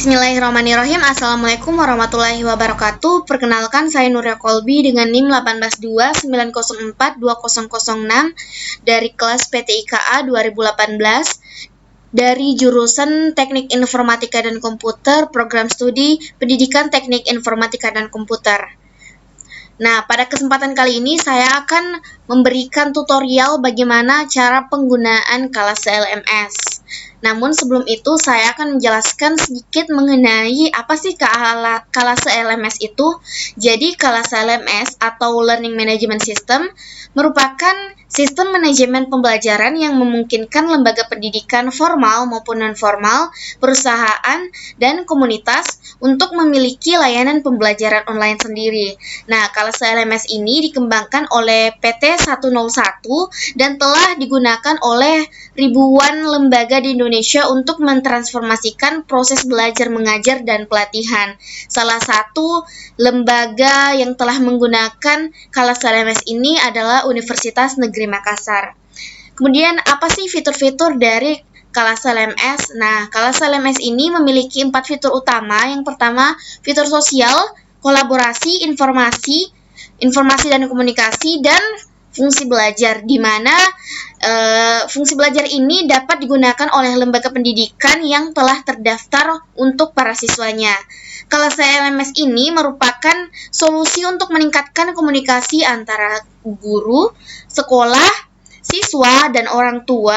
Bismillahirrahmanirrahim. Assalamualaikum warahmatullahi wabarakatuh. Perkenalkan, saya Nuria Kolbi dengan NIM 18290420006 dari kelas PTIKA 2018 dari jurusan Teknik Informatika dan Komputer, Program Studi Pendidikan Teknik Informatika dan Komputer. Nah, pada kesempatan kali ini saya akan memberikan tutorial bagaimana cara penggunaan Kalase LMS. Namun sebelum itu saya akan menjelaskan sedikit mengenai apa sih Kalase LMS itu. Jadi Kalase LMS atau Learning Management System merupakan sistem manajemen pembelajaran yang memungkinkan lembaga pendidikan formal maupun non-formal, perusahaan, dan komunitas untuk memiliki layanan pembelajaran online sendiri. Nah, Kalase LMS ini dikembangkan oleh PT 101 dan telah digunakan oleh ribuan lembaga di Indonesia untuk mentransformasikan proses belajar mengajar dan pelatihan. Salah satu lembaga yang telah menggunakan Kalase LMS ini adalah Universitas Negeri Makassar. Kemudian apa sih fitur-fitur dari Kalase LMS? Nah, Kalase LMS ini memiliki 4 fitur utama. Yang pertama, fitur sosial, kolaborasi, informasi dan komunikasi, dan fungsi belajar, di mana fungsi belajar ini dapat digunakan oleh lembaga pendidikan yang telah terdaftar untuk para siswanya. Kalase LMS ini merupakan solusi untuk meningkatkan komunikasi antara guru, sekolah, siswa, dan orang tua,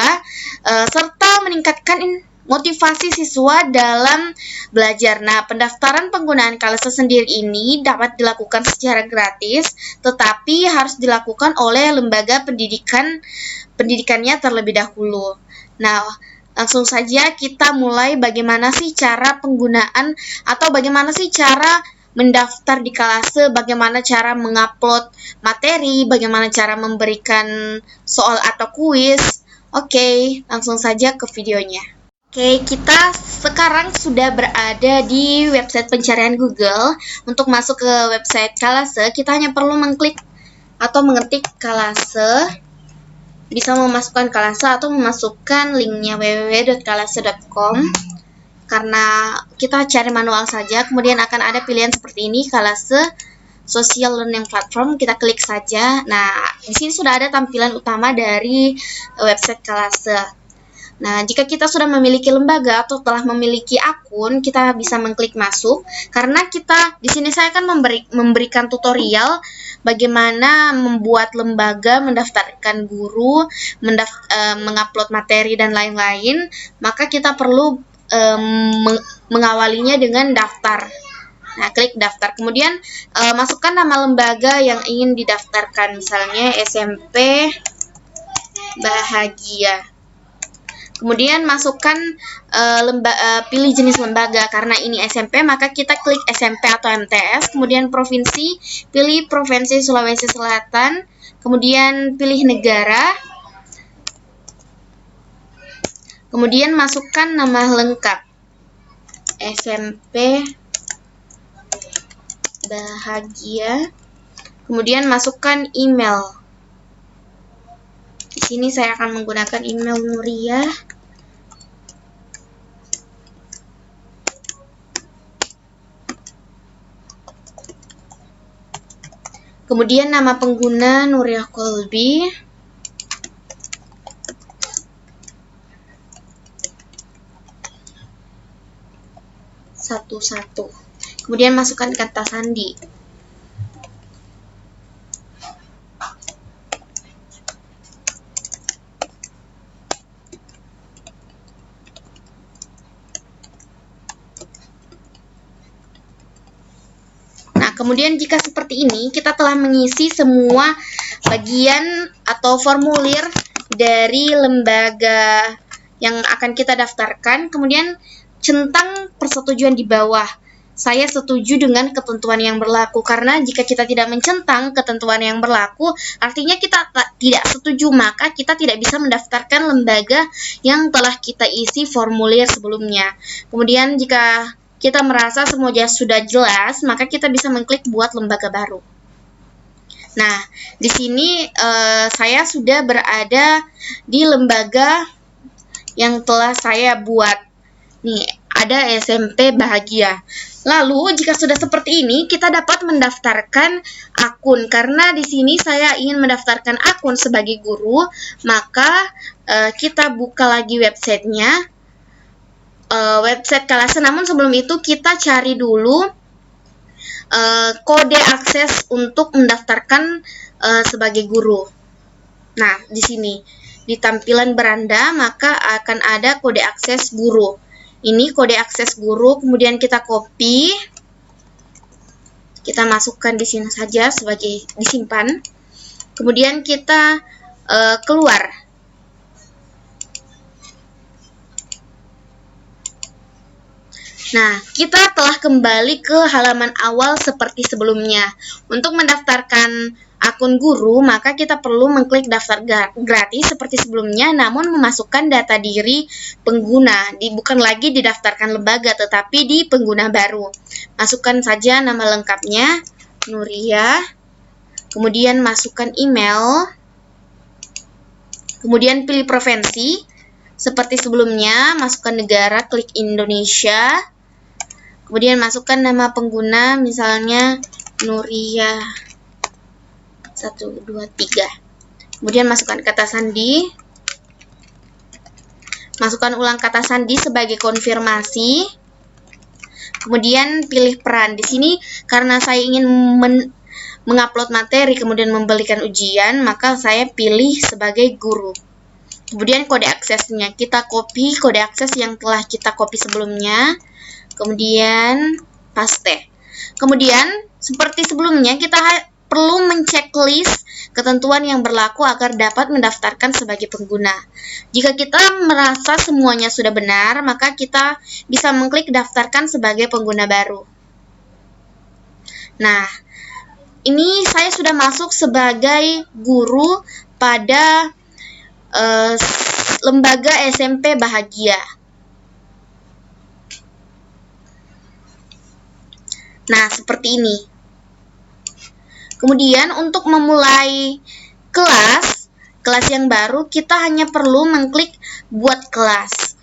serta meningkatkan motivasi siswa dalam belajar. Nah, pendaftaran penggunaan Kalase sendiri ini dapat dilakukan secara gratis, tetapi harus dilakukan oleh lembaga pendidikannya terlebih dahulu. Nah, langsung saja kita mulai bagaimana sih cara penggunaan atau bagaimana sih cara mendaftar di Kalase, bagaimana cara mengupload materi, bagaimana cara memberikan soal atau kuis. Oke, langsung saja ke videonya. Oke, kita sekarang sudah berada di website pencarian Google. Untuk masuk ke website Kalase, kita hanya perlu mengklik atau mengetik Kalase. Bisa memasukkan Kalase atau memasukkan linknya www.kalase.com. Karena kita cari manual saja, kemudian akan ada pilihan seperti ini, Kalase Social Learning Platform. Kita klik saja. Nah, di sini sudah ada tampilan utama dari website Kalase. Nah, jika kita sudah memiliki lembaga atau telah memiliki akun, kita bisa mengklik masuk. Karena kita di sini saya akan memberikan tutorial bagaimana membuat lembaga, mendaftarkan guru, mengupload materi dan lain-lain. Maka kita perlu mengawalinya dengan daftar. Nah, klik daftar. Kemudian masukkan nama lembaga yang ingin didaftarkan, misalnya SMP Bahagia. Kemudian masukkan pilih jenis lembaga. Karena ini SMP, maka kita klik SMP atau MTS. Kemudian provinsi, pilih Provinsi Sulawesi Selatan. Kemudian pilih negara. Kemudian masukkan nama lengkap, SMP Bahagia. Kemudian masukkan email. Di sini saya akan menggunakan email Nuria. Kemudian nama pengguna Nuria Kolbi. Satu. Kemudian masukkan kata sandi. Kemudian jika seperti ini, kita telah mengisi semua bagian atau formulir dari lembaga yang akan kita daftarkan. Kemudian centang persetujuan di bawah. Saya setuju dengan ketentuan yang berlaku, karena jika kita tidak mencentang ketentuan yang berlaku, artinya kita tidak setuju, maka kita tidak bisa mendaftarkan lembaga yang telah kita isi formulir sebelumnya. Kemudian jika kita merasa semuanya sudah jelas, maka kita bisa mengklik buat lembaga baru. Nah, di sini saya sudah berada di lembaga yang telah saya buat. Nih, ada SMP Bahagia. Lalu jika sudah seperti ini, kita dapat mendaftarkan akun. Karena di sini saya ingin mendaftarkan akun sebagai guru, maka kita buka lagi websitenya, website Kalase. Namun sebelum itu kita cari dulu kode akses untuk mendaftarkan sebagai guru. Nah, di sini di tampilan beranda maka akan ada kode akses guru. Ini kode akses guru, kemudian kita copy, kita masukkan di sini saja sebagai disimpan. Kemudian kita keluar. Nah, kita telah kembali ke halaman awal seperti sebelumnya. Untuk mendaftarkan akun guru, maka kita perlu mengklik daftar gratis seperti sebelumnya, namun memasukkan data diri pengguna. Bukan lagi didaftarkan lembaga, tetapi di pengguna baru. Masukkan saja nama lengkapnya, Nuria. Kemudian masukkan email. Kemudian pilih provinsi. Seperti sebelumnya, masukkan negara, klik Indonesia. Kemudian masukkan nama pengguna, misalnya Nuria 123. Kemudian masukkan kata sandi. Masukkan ulang kata sandi sebagai konfirmasi. Kemudian pilih peran. Di sini karena saya ingin mengupload materi kemudian memberikan ujian, maka saya pilih sebagai guru. Kemudian kode aksesnya, kita copy kode akses yang telah kita copy sebelumnya. Kemudian paste. Kemudian seperti sebelumnya kita perlu menceklis ketentuan yang berlaku agar dapat mendaftarkan sebagai pengguna. Jika kita merasa semuanya sudah benar, maka kita bisa mengklik daftarkan sebagai pengguna baru. Nah, ini saya sudah masuk sebagai guru pada lembaga SMP Bahagia. Nah, seperti ini. Kemudian untuk memulai kelas yang baru, kita hanya perlu mengklik buat kelas.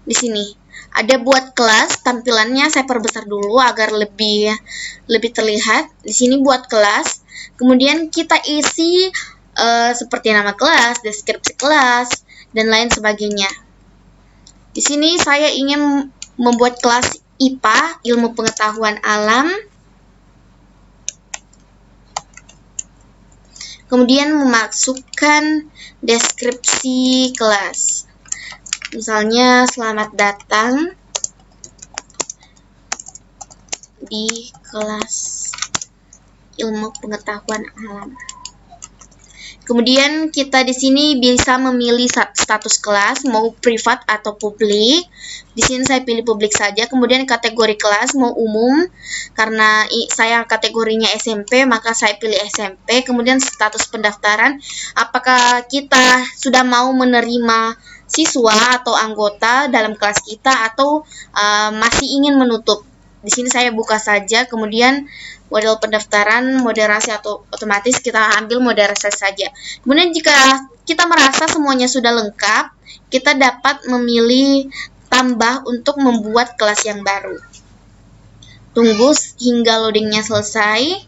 Di sini ada buat kelas, tampilannya saya perbesar dulu agar lebih terlihat. Di sini buat kelas. Kemudian kita isi seperti nama kelas, deskripsi kelas, dan lain sebagainya. Di sini saya ingin membuat kelas IPA, ilmu pengetahuan alam. Kemudian memasukkan deskripsi kelas. Misalnya, selamat datang di kelas ilmu pengetahuan alam. Kemudian kita di sini bisa memilih status kelas mau privat atau publik. Di sini saya pilih publik saja. Kemudian kategori kelas mau umum, karena saya kategorinya SMP maka saya pilih SMP. Kemudian status pendaftaran, apakah kita sudah mau menerima siswa atau anggota dalam kelas kita atau masih ingin menutup. Di sini saya buka saja. Kemudian model pendaftaran, moderasi atau otomatis, kita ambil moderasi saja. Kemudian jika kita merasa semuanya sudah lengkap, kita dapat memilih tambah untuk membuat kelas yang baru. Tunggu hingga loadingnya selesai.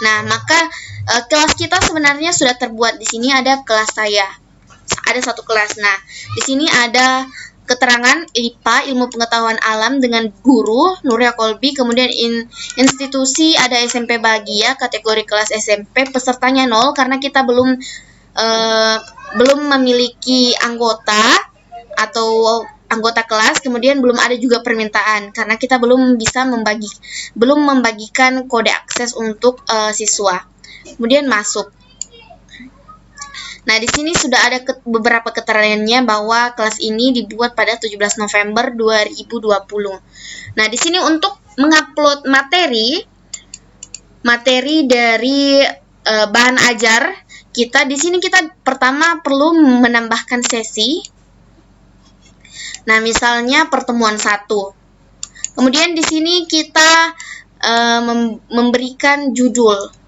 Nah, maka kelas kita sebenarnya sudah terbuat. Di sini ada kelas saya. Ada satu kelas. Nah, di sini ada keterangan IPA, ilmu pengetahuan alam dengan guru Nuria Kolbi, kemudian institusi ada SMP Bahagia, kategori kelas SMP, pesertanya 0 karena kita belum memiliki anggota atau anggota kelas, kemudian belum ada juga permintaan karena kita belum membagikan kode akses untuk siswa. Kemudian masuk. Nah, di sini sudah ada beberapa keterangannya bahwa kelas ini dibuat pada 17 November 2020. Nah, di sini untuk mengupload materi dari bahan ajar kita, di sini kita pertama perlu menambahkan sesi. Nah, misalnya pertemuan 1. Kemudian di sini kita memberikan judul.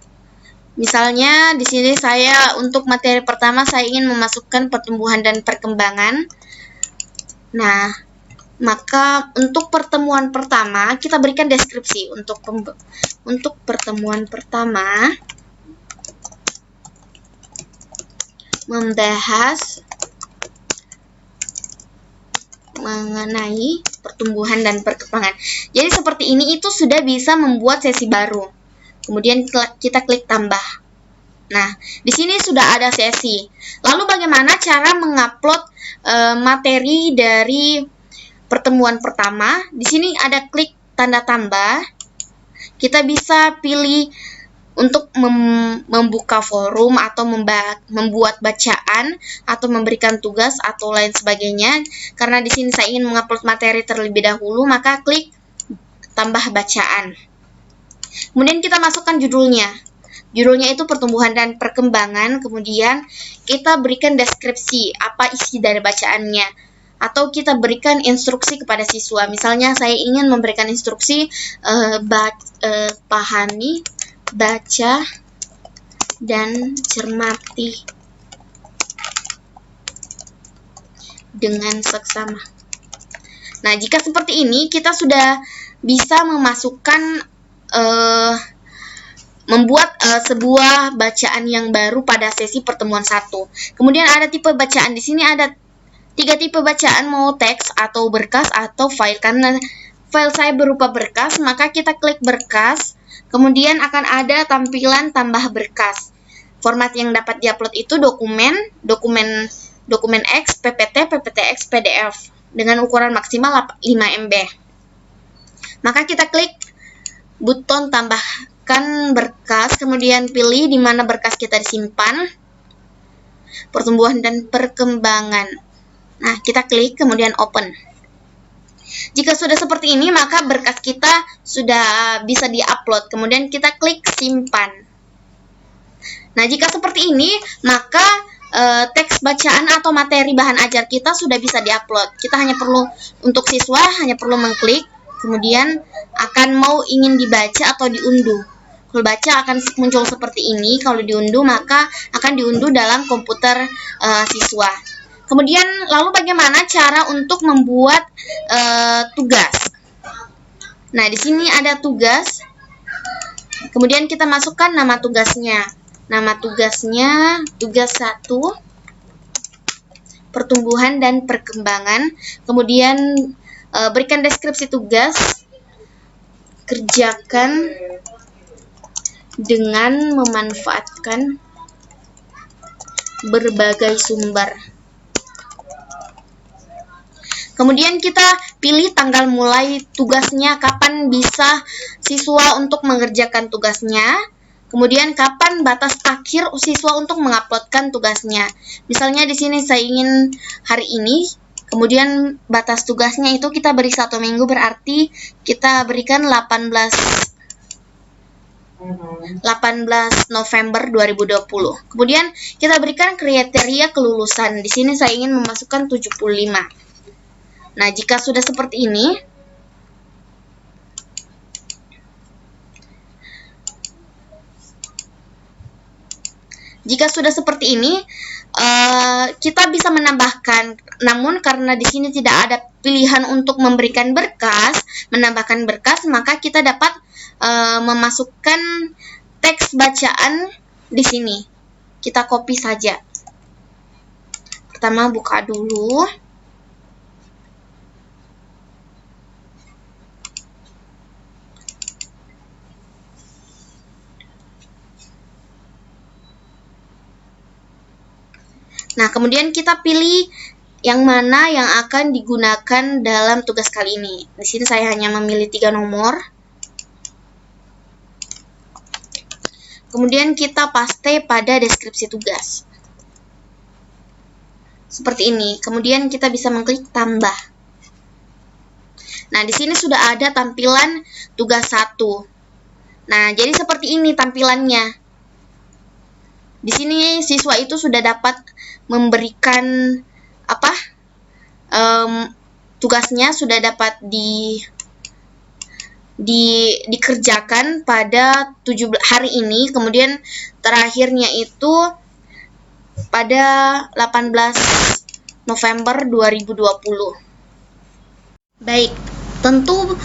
Misalnya di sini saya untuk materi pertama saya ingin memasukkan pertumbuhan dan perkembangan. Nah, maka untuk pertemuan pertama kita berikan deskripsi. Untuk pertemuan pertama membahas mengenai pertumbuhan dan perkembangan. Jadi seperti ini itu sudah bisa membuat sesi baru. Kemudian kita klik tambah. Nah, di sini sudah ada sesi. Lalu bagaimana cara mengupload materi dari pertemuan pertama? Di sini ada klik tanda tambah. Kita bisa pilih untuk membuka forum atau membuat bacaan atau memberikan tugas atau lain sebagainya. Karena di sini saya ingin mengupload materi terlebih dahulu, maka klik tambah bacaan. Kemudian kita masukkan judulnya. Judulnya itu pertumbuhan dan perkembangan. Kemudian kita berikan deskripsi apa isi dari bacaannya. Atau kita berikan instruksi kepada siswa. Misalnya saya ingin memberikan instruksi pahami, baca, dan cermati dengan seksama. Nah, jika seperti ini kita sudah bisa memasukkan membuat sebuah bacaan yang baru pada sesi pertemuan 1. Kemudian ada tipe bacaan. Di sini ada 3 tipe bacaan, mau teks atau berkas atau file. Karena file saya berupa berkas, maka kita klik berkas. Kemudian akan ada tampilan tambah berkas. Format yang dapat diupload itu dokumen X, PPT, PPTX, PDF dengan ukuran maksimal 5 MB. Maka kita klik buton tambahkan berkas, kemudian pilih di mana berkas kita disimpan, pertumbuhan dan perkembangan. Nah, kita klik kemudian open. Jika sudah seperti ini, maka berkas kita sudah bisa diupload. Kemudian kita klik simpan. Nah, jika seperti ini, maka teks bacaan atau materi bahan ajar kita sudah bisa diupload. Kita hanya perlu, untuk siswa hanya perlu mengklik, kemudian akan mau ingin dibaca atau diunduh. Kalau baca akan muncul seperti ini, kalau diunduh maka akan diunduh dalam komputer siswa. Kemudian lalu bagaimana cara untuk membuat tugas? Nah, di sini ada tugas. Kemudian kita masukkan nama tugasnya. Nama tugasnya tugas 1, pertumbuhan dan perkembangan. Kemudian berikan deskripsi tugas. Kerjakan dengan memanfaatkan berbagai sumber. Kemudian kita pilih tanggal mulai tugasnya, kapan bisa siswa untuk mengerjakan tugasnya. Kemudian kapan batas akhir siswa untuk menguploadkan tugasnya. Misalnya di sini saya ingin hari ini, kemudian batas tugasnya itu kita beri 1 minggu, berarti kita berikan 18 November 2020. Kemudian kita berikan kriteria kelulusan. Di sini saya ingin memasukkan 75. Nah, jika sudah seperti ini, kita bisa menambahkan. Namun karena di sini tidak ada pilihan untuk memberikan berkas, menambahkan berkas, maka kita dapat memasukkan teks bacaan di sini. Kita copy saja. Pertama buka dulu. Nah, kemudian kita pilih yang mana yang akan digunakan dalam tugas kali ini. Di sini saya hanya memilih 3 nomor. Kemudian kita paste pada deskripsi tugas. Seperti ini. Kemudian kita bisa mengklik tambah. Nah, di sini sudah ada tampilan tugas 1. Nah, jadi seperti ini tampilannya. Di sini siswa itu sudah dapat memberikan tugasnya sudah dapat dikerjakan pada 17 hari ini, kemudian terakhirnya itu pada 18 November 2020. Baik, tentu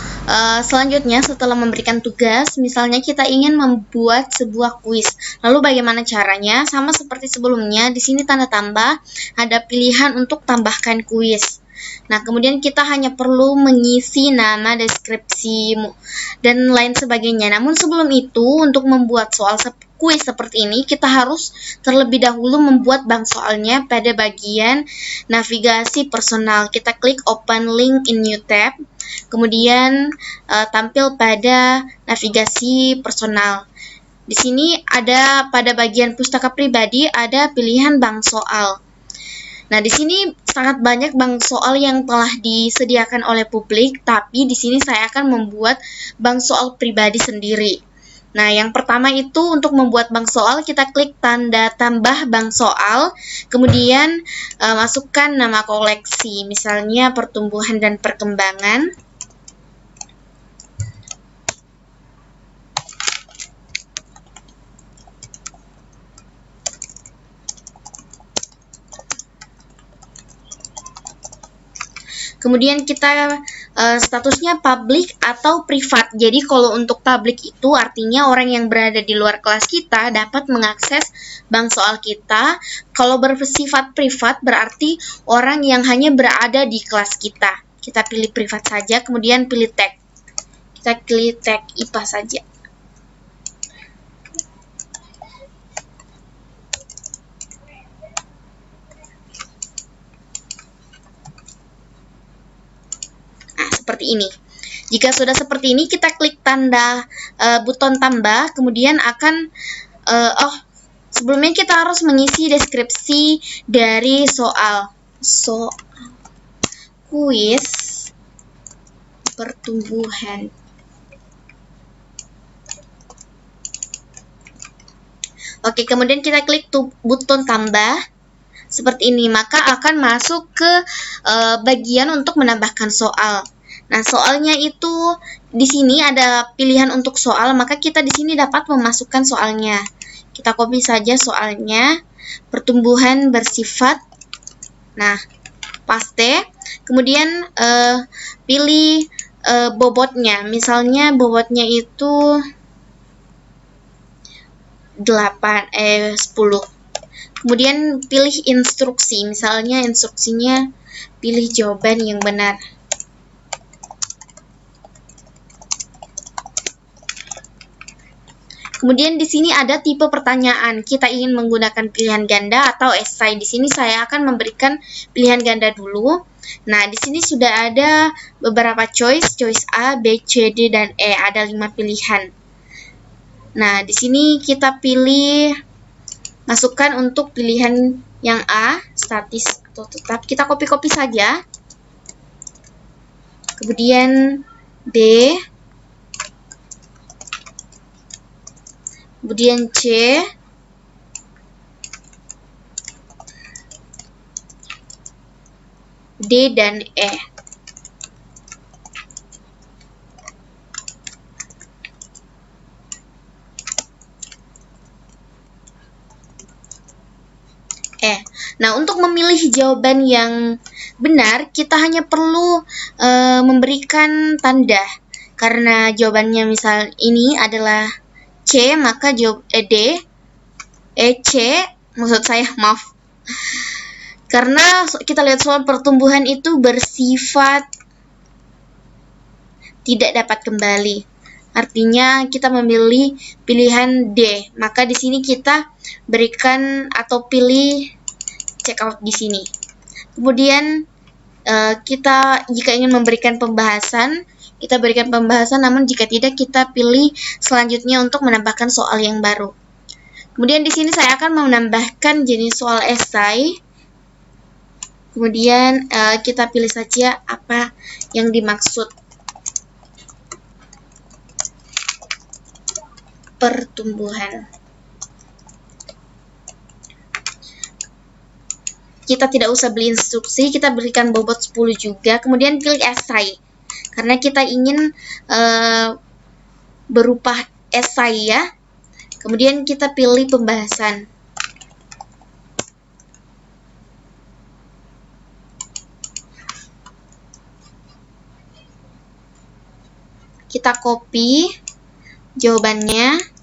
selanjutnya setelah memberikan tugas, misalnya kita ingin membuat sebuah kuis. Lalu bagaimana caranya? Sama seperti sebelumnya, di sini tanda tambah, ada pilihan untuk tambahkan kuis. Nah, kemudian kita hanya perlu mengisi nama, deskripsi, dan lain sebagainya. Namun sebelum itu, untuk membuat soal kuis seperti ini, kita harus terlebih dahulu membuat bank soalnya pada bagian navigasi personal. Kita klik open link in new tab, kemudian tampil pada navigasi personal. Di sini ada pada bagian pustaka pribadi ada pilihan bank soal. Nah, di sini sangat banyak bank soal yang telah disediakan oleh publik, tapi di sini saya akan membuat bank soal pribadi sendiri. Nah, yang pertama itu untuk membuat bank soal, kita klik tanda tambah bank soal, kemudian masukkan nama koleksi, misalnya pertumbuhan dan perkembangan. Kemudian kita statusnya public atau privat. Jadi kalau untuk public itu artinya orang yang berada di luar kelas kita dapat mengakses bank soal kita. Kalau bersifat privat berarti orang yang hanya berada di kelas kita. Kita pilih privat saja, kemudian pilih tag. Kita pilih tag IPA saja. Seperti ini. Jika sudah seperti ini, kita klik tanda buton tambah, kemudian akan sebelumnya kita harus mengisi deskripsi dari soal kuis pertumbuhan. Oke, kemudian kita klik buton tambah seperti ini, maka akan masuk ke bagian untuk menambahkan soal. Nah, soalnya itu di sini ada pilihan untuk soal, maka kita di sini dapat memasukkan soalnya. Kita copy saja soalnya, pertumbuhan bersifat. Nah, paste. Kemudian pilih bobotnya. Misalnya bobotnya itu 10. Kemudian pilih instruksi. Misalnya instruksinya pilih jawaban yang benar. Kemudian di sini ada tipe pertanyaan. Kita ingin menggunakan pilihan ganda atau esai. Di sini saya akan memberikan pilihan ganda dulu. Nah, di sini sudah ada beberapa choice A, B, C, D, dan E. Ada 5 pilihan. Nah, di sini kita pilih, masukkan untuk pilihan yang A, statis atau tetap. Kita copy-copy saja. Kemudian B, kemudian C, D, dan E. Nah, untuk memilih jawaban yang benar, kita hanya perlu memberikan tanda. Karena jawabannya misal ini adalah C, maka jawab D, C, maksud saya, maaf. Karena kita lihat soal pertumbuhan itu bersifat tidak dapat kembali. Artinya kita memilih pilihan D, maka di sini kita berikan atau pilih check out di sini. Kemudian kita jika ingin memberikan pembahasan, kita berikan pembahasan, namun jika tidak kita pilih selanjutnya untuk menambahkan soal yang baru. Kemudian di sini saya akan menambahkan jenis soal esai. Kemudian kita pilih saja apa yang dimaksud. Pertumbuhan. Kita tidak usah beli instruksi, kita berikan bobot 10 juga. Kemudian pilih esai. karena kita ingin berupa esai ya. Kemudian kita pilih pembahasan. Kita copy jawabannya.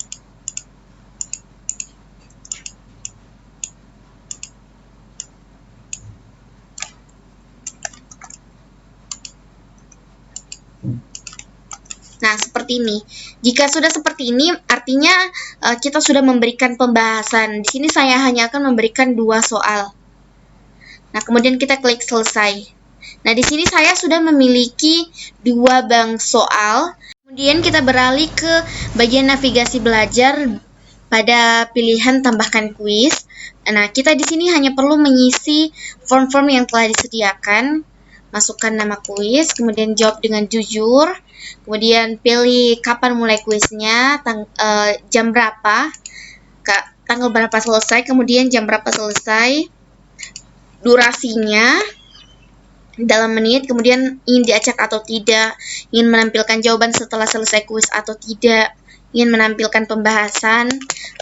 Nah, seperti ini. Jika sudah seperti ini, artinya kita sudah memberikan pembahasan. Di sini saya hanya akan memberikan 2 soal. Nah, kemudian kita klik selesai. Nah, di sini saya sudah memiliki 2 bank soal. Kemudian kita beralih ke bagian navigasi belajar pada pilihan tambahkan kuis. Nah, kita di sini hanya perlu mengisi form-form yang telah disediakan. Masukkan nama kuis, kemudian jawab dengan jujur, kemudian pilih kapan mulai kuisnya, jam berapa, tanggal berapa selesai, kemudian jam berapa selesai, durasinya dalam menit, kemudian ingin diacak atau tidak, ingin menampilkan jawaban setelah selesai kuis atau tidak, ingin menampilkan pembahasan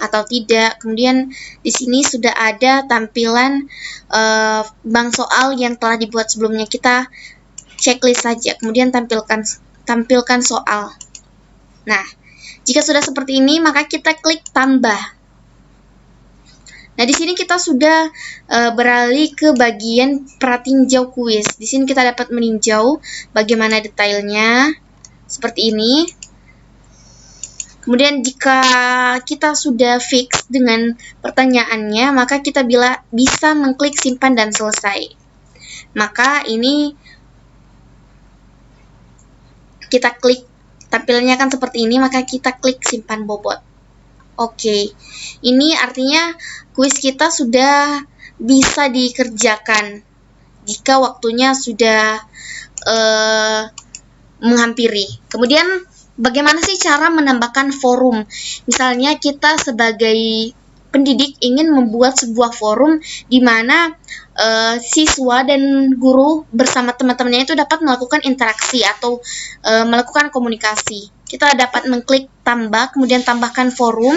atau tidak. Kemudian di sini sudah ada tampilan bank soal yang telah dibuat sebelumnya. Kita checklist saja, kemudian tampilkan soal. Nah, jika sudah seperti ini, maka kita klik tambah. Nah, di sini kita sudah beralih ke bagian pratinjau kuis. Di sini kita dapat meninjau bagaimana detailnya, seperti ini. Kemudian jika kita sudah fix dengan pertanyaannya, maka kita bisa mengklik simpan dan selesai. Maka ini kita klik, tampilannya kan seperti ini, maka kita klik simpan bobot. Oke, ini artinya kuis kita sudah bisa dikerjakan jika waktunya sudah menghampiri. Kemudian bagaimana sih cara menambahkan forum? Misalnya kita sebagai pendidik ingin membuat sebuah forum di mana siswa dan guru bersama teman-temannya itu dapat melakukan interaksi atau melakukan komunikasi. Kita dapat mengklik tambah, kemudian tambahkan forum.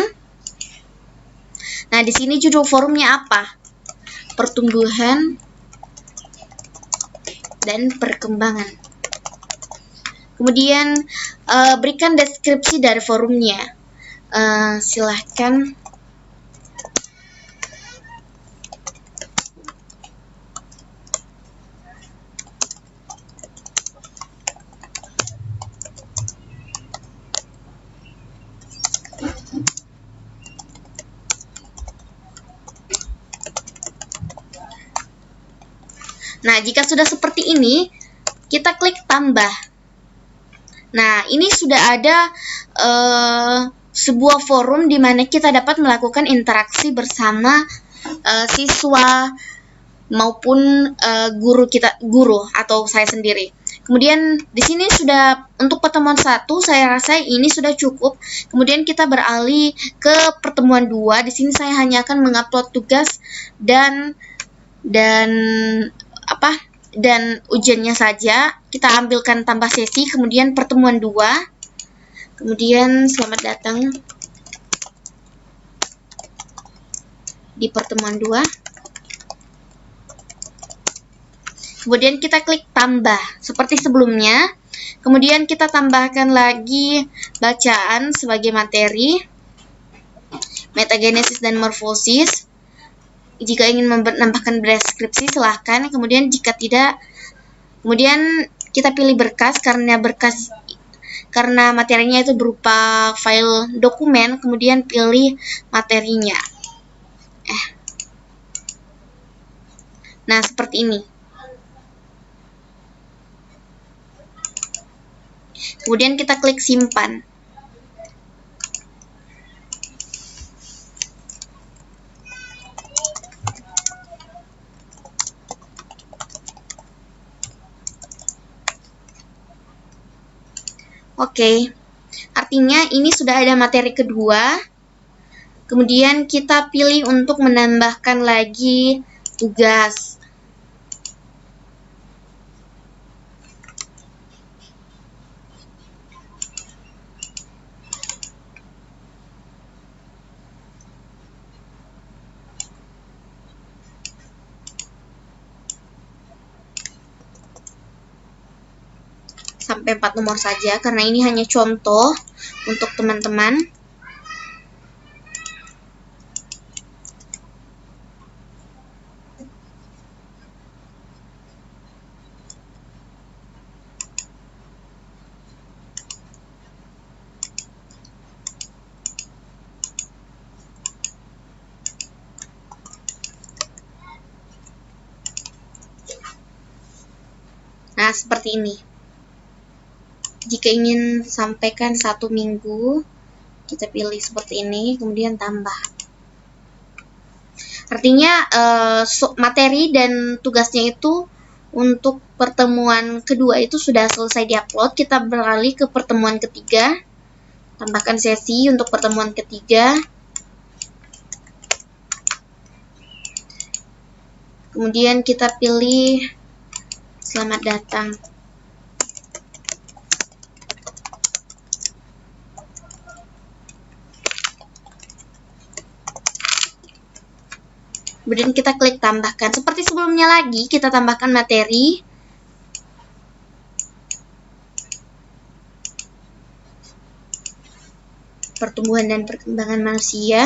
Nah, di sini judul forumnya apa? Pertumbuhan dan perkembangan. Kemudian berikan deskripsi dari forumnya. Silahkan Nah, jika sudah seperti ini, kita klik tambah. Nah, ini sudah ada sebuah forum di mana kita dapat melakukan interaksi bersama siswa maupun guru atau saya sendiri. Kemudian di sini sudah untuk pertemuan 1, saya rasa ini sudah cukup. Kemudian kita beralih ke pertemuan 2. Di sini saya hanya akan mengupload tugas dan ujiannya saja. Kita ambilkan tambah sesi, kemudian pertemuan 2. Kemudian selamat datang di pertemuan 2. Kemudian kita klik tambah seperti sebelumnya. Kemudian kita tambahkan lagi bacaan sebagai materi, metagenesis dan morfosis. Jika ingin menambahkan deskripsi silahkan. Kemudian jika tidak, kemudian kita pilih berkas karena materinya itu berupa file dokumen. Kemudian pilih materinya. Nah, seperti ini. Kemudian kita klik simpan. Oke, artinya ini sudah ada materi kedua. Kemudian kita pilih untuk menambahkan lagi tugas. sampai 4 nomor saja, karena ini hanya contoh untuk teman-teman. Nah, seperti ini. Jika ingin sampaikan 1 minggu, kita pilih seperti ini, kemudian tambah. Artinya materi dan tugasnya itu untuk pertemuan kedua itu sudah selesai diupload. Kita beralih ke pertemuan ketiga. Tambahkan sesi untuk pertemuan ketiga. Kemudian kita pilih selamat datang. Kemudian kita klik tambahkan. Seperti sebelumnya lagi, kita tambahkan materi. Pertumbuhan dan perkembangan manusia.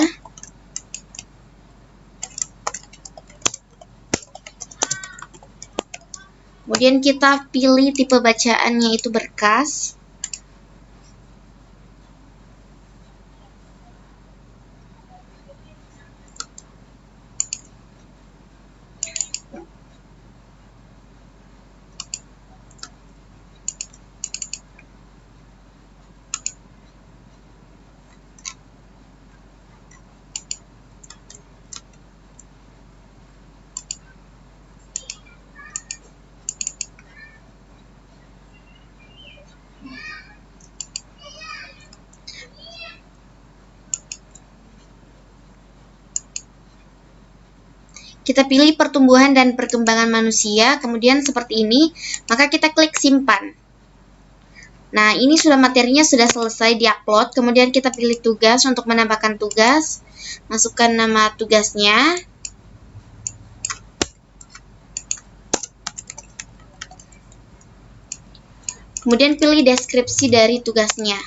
Kemudian kita pilih tipe bacaannya itu berkas. Kita pilih pertumbuhan dan perkembangan manusia, kemudian seperti ini, maka kita klik simpan. Nah, ini sudah materinya sudah selesai diupload, kemudian kita pilih tugas untuk menambahkan tugas, masukkan nama tugasnya. Kemudian pilih deskripsi dari tugasnya.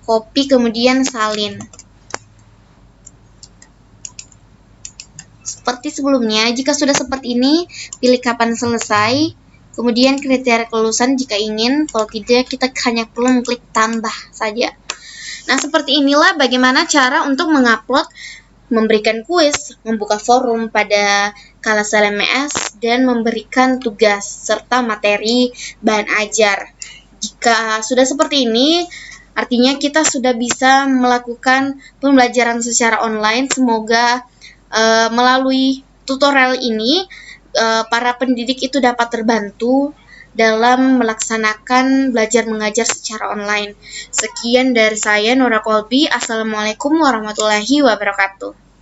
Copy kemudian salin. Seperti sebelumnya, jika sudah seperti ini, pilih kapan selesai, kemudian kriteria kelulusan jika ingin, kalau tidak kita hanya perlu mengklik tambah saja. Nah, seperti inilah bagaimana cara untuk mengupload, memberikan kuis, membuka forum pada kelas LMS, dan memberikan tugas serta materi bahan ajar. Jika sudah seperti ini, artinya kita sudah bisa melakukan pembelajaran secara online. Semoga melalui tutorial ini para pendidik itu dapat terbantu dalam melaksanakan belajar mengajar secara online. Sekian dari saya, Nora Kolbi. Assalamualaikum warahmatullahi wabarakatuh.